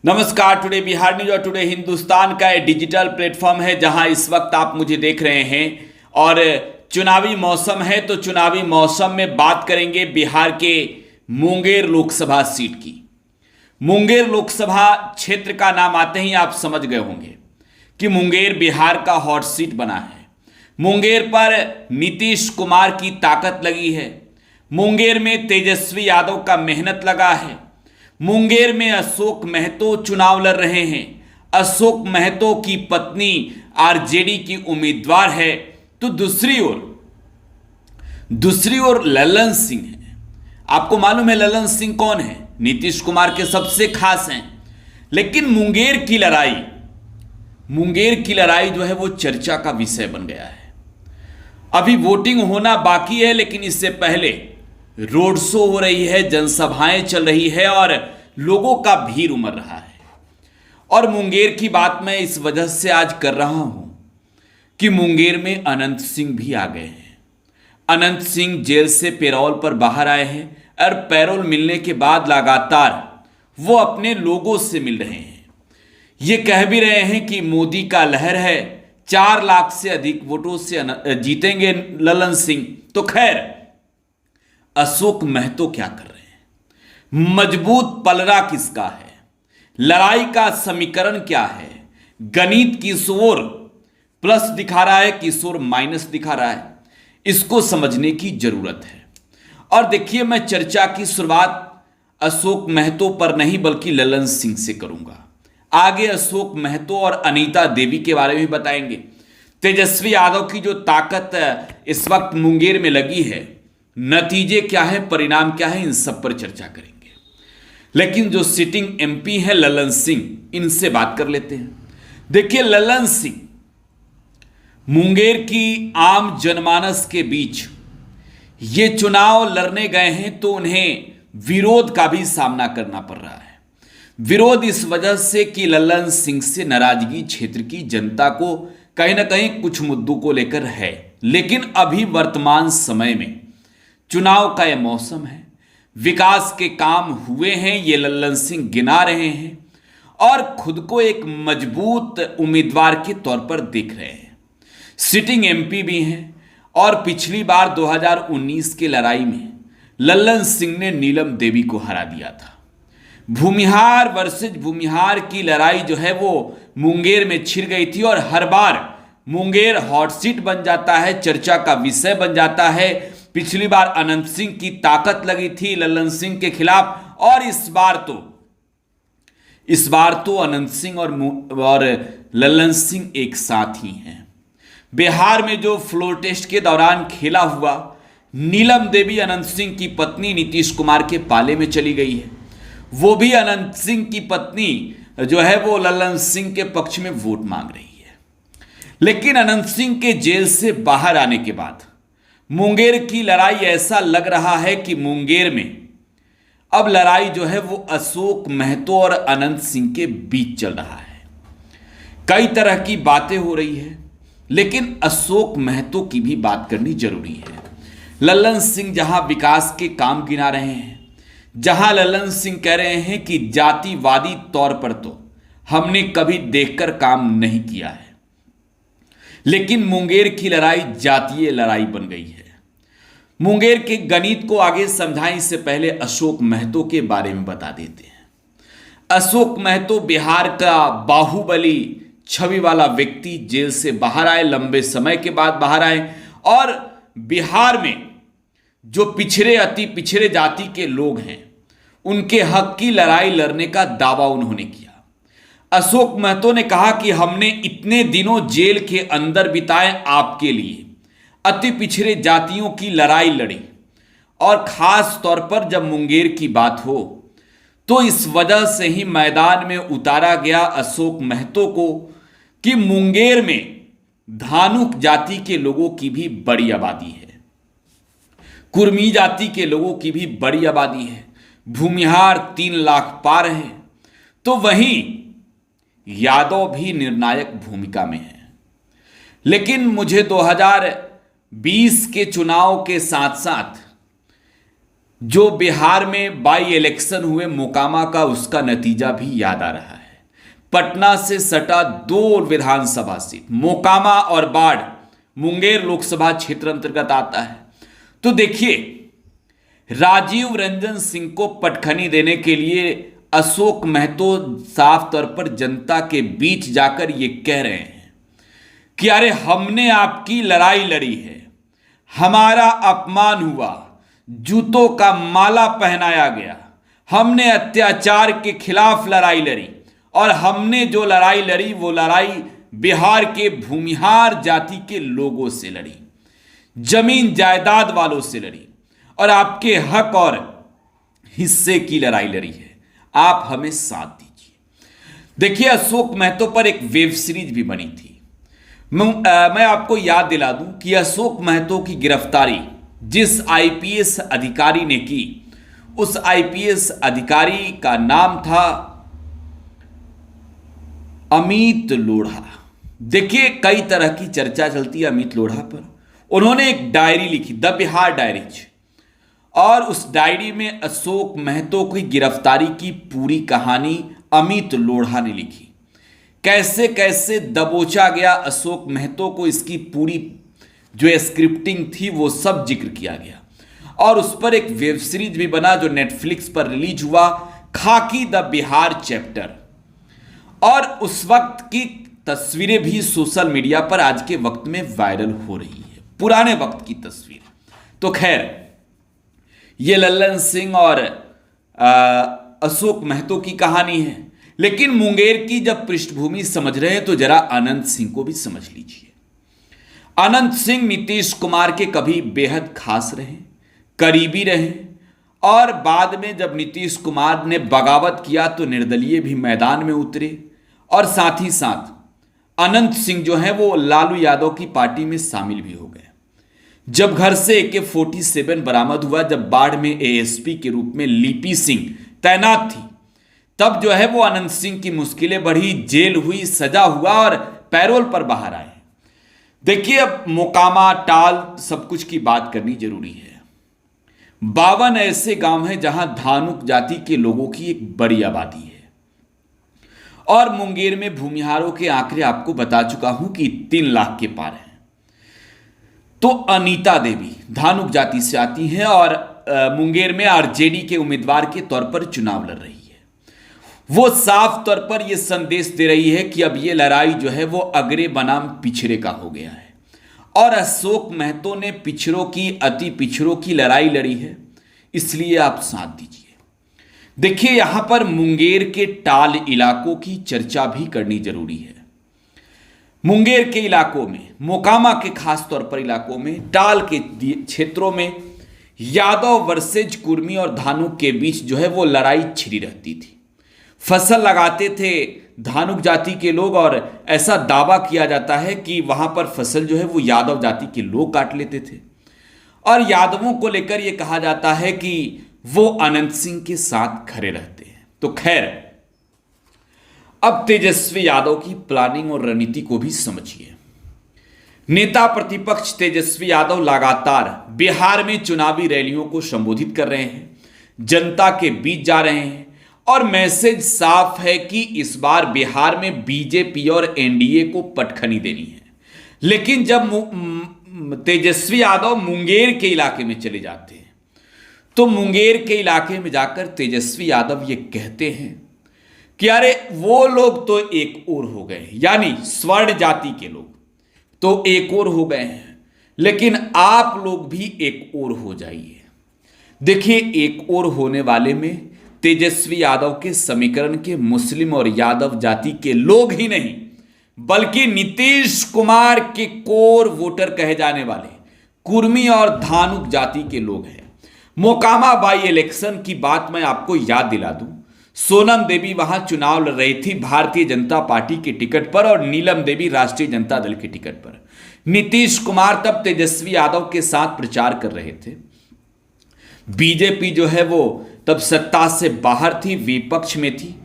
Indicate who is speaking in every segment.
Speaker 1: नमस्कार। Today Bihar news और today Hindustan का एक डिजिटल प्लेटफॉर्म है जहां इस वक्त आप मुझे देख रहे हैं और चुनावी मौसम है। तो चुनावी मौसम में बात करेंगे बिहार के मुंगेर लोकसभा सीट की। मुंगेर लोकसभा क्षेत्र का नाम आते ही आप समझ गए होंगे कि मुंगेर बिहार का हॉट सीट बना है। मुंगेर पर नीतीश कुमार की ताकत लगी है। मुंगेर में तेजस्वी यादव का मेहनत लगा है। मुंगेर में अशोक महतो चुनाव लड़ रहे हैं। अशोक महतो की पत्नी आरजेडी की उम्मीदवार है। तो दूसरी ओर ललन सिंह है। आपको मालूम है ललन सिंह कौन है? नीतीश कुमार के सबसे खास हैं। लेकिन मुंगेर की लड़ाई जो है वो चर्चा का विषय बन गया है। अभी वोटिंग होना बाकी है, लेकिन इससे पहले रोड शो हो रही है, जनसभाएं चल रही है और लोगों का भीड़ उमड़ रहा है। और मुंगेर की बात मैं इस वजह से आज कर रहा हूं कि मुंगेर में अनंत सिंह भी आ गए हैं। अनंत सिंह जेल से पैरोल पर बाहर आए हैं और पैरोल मिलने के बाद लगातार वो अपने लोगों से मिल रहे हैं। ये कह भी रहे हैं कि मोदी का लहर है, 4 लाख से अधिक वोटों से जीतेंगे ललन सिंह। तो खैर, अशोक महतो क्या कर रहे हैं? मजबूत पलड़ा किसका है? लड़ाई का समीकरण क्या है? गणित किशोर प्लस दिखा रहा है, किशोर माइनस दिखा रहा है। इसको समझने की जरूरत है। और देखिए, मैं चर्चा की शुरुआत अशोक महतो पर नहीं बल्कि ललन सिंह से करूंगा। आगे अशोक महतो और अनीता देवी के बारे में बताएंगे। तेजस्वी यादव की जो ताकत इस वक्त मुंगेर में लगी है, नतीजे क्या है, परिणाम क्या है, इन सब पर चर्चा करेंगे। लेकिन जो सिटिंग एमपी है ललन सिंह, इनसे बात कर लेते हैं। देखिए, ललन सिंह मुंगेर की आम जनमानस के बीच ये चुनाव लड़ने गए हैं तो उन्हें विरोध का भी सामना करना पड़ रहा है। विरोध इस वजह से कि ललन सिंह से नाराजगी क्षेत्र की जनता को कहीं ना कहीं कुछ मुद्दों को लेकर है। लेकिन अभी वर्तमान समय में चुनाव का यह मौसम है, विकास के काम हुए हैं, ये ललन सिंह गिना रहे हैं और खुद को एक मजबूत उम्मीदवार के तौर पर देख रहे हैं। सिटिंग एमपी भी हैं और पिछली बार 2019 की लड़ाई में ललन सिंह ने नीलम देवी को हरा दिया था। भूमिहार वर्सेज भूमिहार की लड़ाई जो है वो मुंगेर में छिड़ गई थी और हर बार मुंगेर हॉट सीट बन जाता है, चर्चा का विषय बन जाता है। पिछली बार अनंत सिंह की ताकत लगी थी ललन सिंह के खिलाफ और इस बार तो अनंत सिंह और ललन सिंह एक साथ ही हैं। बिहार में जो फ्लोर टेस्ट के दौरान खेला हुआ, नीलम देवी अनंत सिंह की पत्नी नीतीश कुमार के पाले में चली गई है। वो भी अनंत सिंह की पत्नी जो है वो ललन सिंह के पक्ष में वोट मांग रही है। लेकिन अनंत सिंह के जेल से बाहर आने के बाद मुंगेर की लड़ाई ऐसा लग रहा है कि मुंगेर में अब लड़ाई जो है वो अशोक महतो और अनंत सिंह के बीच चल रहा है। कई तरह की बातें हो रही है, लेकिन अशोक महतो की भी बात करनी जरूरी है। ललन सिंह जहां विकास के काम गिना रहे हैं, जहां ललन सिंह कह रहे हैं कि जातिवादी तौर पर तो हमने कभी देखकर काम नहीं किया है, लेकिन मुंगेर की लड़ाई जातीय लड़ाई बन गई है। मुंगेर के गणित को आगे समझाएं इससे पहले अशोक महतो के बारे में बता देते हैं। अशोक महतो बिहार का बाहुबली छवि वाला व्यक्ति, जेल से बाहर आए, लंबे समय के बाद बाहर आए और बिहार में जो अति पिछड़े जाति के लोग हैं उनके हक की लड़ाई लड़ने का दावा उन्होंने किया। अशोक महतो ने कहा कि हमने इतने दिनों जेल के अंदर बिताए आपके लिए, अति पिछड़े जातियों की लड़ाई लड़ी और खास तौर पर जब मुंगेर की बात हो तो इस वजह से ही मैदान में उतारा गया अशोक महतो को कि मुंगेर में धानुक जाति के लोगों की भी बड़ी आबादी है, कुर्मी जाति के लोगों की भी बड़ी आबादी है, भूमिहार 3 लाख पार है। तो वहीं यादव भी निर्णायक भूमिका में है। लेकिन मुझे 2020 के चुनाव के साथ साथ जो बिहार में बाई इलेक्शन हुए मोकामा का, उसका नतीजा भी याद आ रहा है। पटना से सटा 2 विधानसभा सीट मोकामा और बाढ़ मुंगेर लोकसभा क्षेत्र अंतर्गत आता है। तो देखिए, राजीव रंजन सिंह को पटखनी देने के लिए अशोक महतो साफ तौर पर जनता के बीच जाकर ये कह रहे हैं कि अरे हमने आपकी लड़ाई लड़ी है, हमारा अपमान हुआ, जूतों का माला पहनाया गया, हमने अत्याचार के खिलाफ लड़ाई लड़ी और हमने जो लड़ाई लड़ी वो लड़ाई बिहार के भूमिहार जाति के लोगों से लड़ी, जमीन जायदाद वालों से लड़ी और आपके हक और हिस्से की लड़ाई लड़ी है। आप हमें साथ दीजिए। देखिए, अशोक महतो पर एक वेब सीरीज भी बनी थी। मैं आपको याद दिला दूं कि अशोक महतो की गिरफ्तारी जिस आईपीएस अधिकारी ने की, उस आईपीएस अधिकारी का नाम था अमित लोढ़ा। देखिए, कई तरह की चर्चा चलती है अमित लोढ़ा पर। उन्होंने एक डायरी लिखी, द बिहार डायरीज, और उस डायरी में अशोक महतो की गिरफ्तारी की पूरी कहानी अमित लोढ़ा ने लिखी। कैसे कैसे दबोचा गया अशोक महतो को, इसकी पूरी जो स्क्रिप्टिंग थी वो सब जिक्र किया गया और उस पर एक वेब सीरीज भी बना जो नेटफ्लिक्स पर रिलीज हुआ, खाकी द बिहार चैप्टर। और उस वक्त की तस्वीरें भी सोशल मीडिया पर आज के वक्त में वायरल हो रही है, पुराने वक्त की तस्वीर। तो खैर, ये लल्लन सिंह और अशोक महतो की कहानी है, लेकिन मुंगेर की जब पृष्ठभूमि समझ रहे हैं तो जरा अनंत सिंह को भी समझ लीजिए। अनंत सिंह नीतीश कुमार के कभी बेहद खास रहे, करीबी रहे और बाद में जब नीतीश कुमार ने बगावत किया तो निर्दलीय भी मैदान में उतरे और साथ ही साथ अनंत सिंह जो है वो लालू यादव की पार्टी में शामिल भी हो गए। जब घर से AK-47 बरामद हुआ, जब बाढ़ में ASP के रूप में लिपि सिंह तैनात थी, तब जो है वो अनंत सिंह की मुश्किलें बढ़ी, जेल हुई, सजा हुआ और पैरोल पर बाहर आए। देखिए, अब मोकामा टाल सब कुछ की बात करनी जरूरी है। 52 ऐसे गांव हैं जहां धानुक जाति के लोगों की एक बड़ी आबादी है और मुंगेर में भूमिहारों के आंकड़े आपको बता चुका हूं कि 3 लाख के पार हैं। तो अनीता देवी धानुक जाति से आती हैं और मुंगेर में आरजेडी के उम्मीदवार के तौर पर चुनाव लड़ रही है। वो साफ तौर पर यह संदेश दे रही है कि अब ये लड़ाई जो है वो अगरे बनाम पिछड़े का हो गया है और अशोक महतो ने पिछड़ों की, अति पिछड़ों की लड़ाई लड़ी है, इसलिए आप साथ दीजिए। देखिए, यहां पर मुंगेर के टाल इलाकों की चर्चा भी करनी जरूरी है। मुंगेर के इलाकों में, मोकामा के खास तौर पर इलाकों में, टाल के क्षेत्रों में यादव वर्सेज कुर्मी और धानुक के बीच जो है वो लड़ाई छिड़ी रहती थी। फसल लगाते थे धानुक जाति के लोग और ऐसा दावा किया जाता है कि वहां पर फसल जो है वो यादव जाति के लोग काट लेते थे और यादवों को लेकर यह कहा जाता है कि वो अनंत सिंह के साथ खड़े रहते हैं। तो खैर, अब तेजस्वी यादव की प्लानिंग और रणनीति को भी समझिए। नेता प्रतिपक्ष तेजस्वी यादव लगातार बिहार में चुनावी रैलियों को संबोधित कर रहे हैं, जनता के बीच जा रहे हैं और मैसेज साफ है कि इस बार बिहार में बीजेपी और एनडीए को पटखनी देनी है। लेकिन जब तेजस्वी यादव मुंगेर के इलाके में चले जाते हैं तो मुंगेर के इलाके में जाकर तेजस्वी यादव ये कहते हैं कि अरे वो लोग तो एक और हो गए, यानी स्वर्ण जाति के लोग तो एक और हो गए हैं, लेकिन आप लोग भी एक और हो जाइए। देखिए, एक और होने वाले में तेजस्वी यादव के समीकरण के मुस्लिम और यादव जाति के लोग ही नहीं बल्कि नीतीश कुमार के कोर वोटर कहे जाने वाले कुर्मी और धानुक जाति के लोग हैं। मोकामा बाई इलेक्शन की बात मैं आपको याद दिला दूं, सोनम देवी वहां चुनाव लड़ रही थी भारतीय जनता पार्टी के टिकट पर और नीलम देवी राष्ट्रीय जनता दल के टिकट पर। नीतीश कुमार तब तेजस्वी यादव के साथ प्रचार कर रहे थे। बीजेपी जो है वो तब सत्ता से बाहर थी, विपक्ष में थी।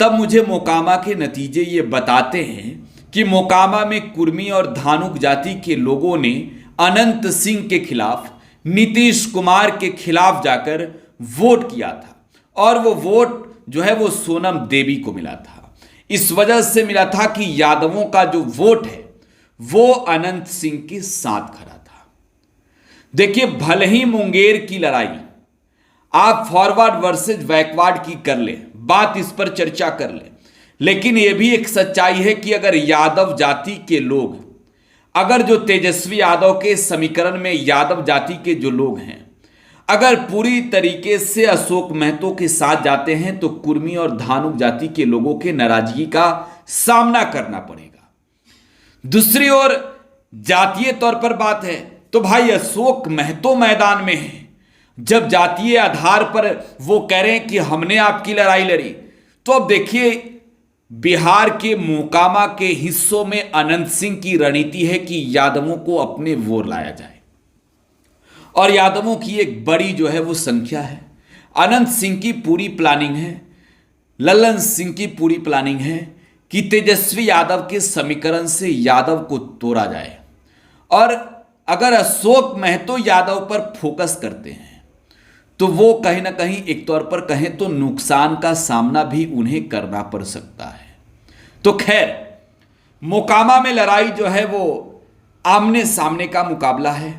Speaker 1: तब मुझे मोकामा के नतीजे ये बताते हैं कि मोकामा में कुर्मी और धानुक जाति के लोगों ने अनंत सिंह के खिलाफ नीतीश कुमार के खिलाफ जाकर वोट किया था और वो वोट जो है वो सोनम देवी को मिला था। इस वजह से मिला था कि यादवों का जो वोट है वो अनंत सिंह के साथ खड़ा था। देखिए, भले ही मुंगेर की लड़ाई आप फॉरवर्ड वर्सेस बैकवर्ड की कर ले, बात इस पर चर्चा कर ले, लेकिन यह भी एक सच्चाई है कि अगर यादव जाति के लोग, अगर जो तेजस्वी यादव के समीकरण में यादव जाति के जो लोग हैं, अगर पूरी तरीके से अशोक महतो के साथ जाते हैं तो कुर्मी और धानुक जाति के लोगों के नाराजगी का सामना करना पड़ेगा। दूसरी ओर जातीय तौर पर बात है तो भाई अशोक महतो मैदान में है। जब जातीय आधार पर वो कह रहे हैं कि हमने आपकी लड़ाई लड़ी, तो अब देखिए बिहार के मोकामा के हिस्सों में अनंत सिंह की रणनीति है कि यादवों को अपने वोर लाया जाए और यादवों की एक बड़ी जो है वो संख्या है। अनंत सिंह की पूरी प्लानिंग है, लल्लन सिंह की पूरी प्लानिंग है कि तेजस्वी यादव के समीकरण से यादव को तोड़ा जाए। और अगर अशोक महतो यादव पर फोकस करते हैं तो वो कहीं ना कहीं एक तौर पर कहें तो नुकसान का सामना भी उन्हें करना पड़ सकता है। तो खैर, मोकामा में लड़ाई जो है वो आमने सामने का मुकाबला है।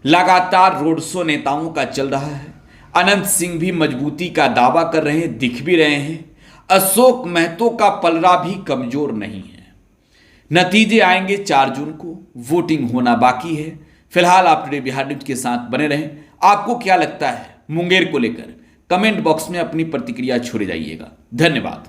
Speaker 1: लगातार रोड शो नेताओं का चल रहा है। अनंत सिंह भी मजबूती का दावा कर रहे हैं, दिख भी रहे हैं। अशोक महतो का पलड़ा भी कमजोर नहीं है। नतीजे आएंगे 4 जून को, वोटिंग होना बाकी है। फिलहाल आप टुडे बिहार न्यूज के साथ बने रहें। आपको क्या लगता है मुंगेर को लेकर? कमेंट बॉक्स में अपनी प्रतिक्रिया छोड़े जाइएगा। धन्यवाद।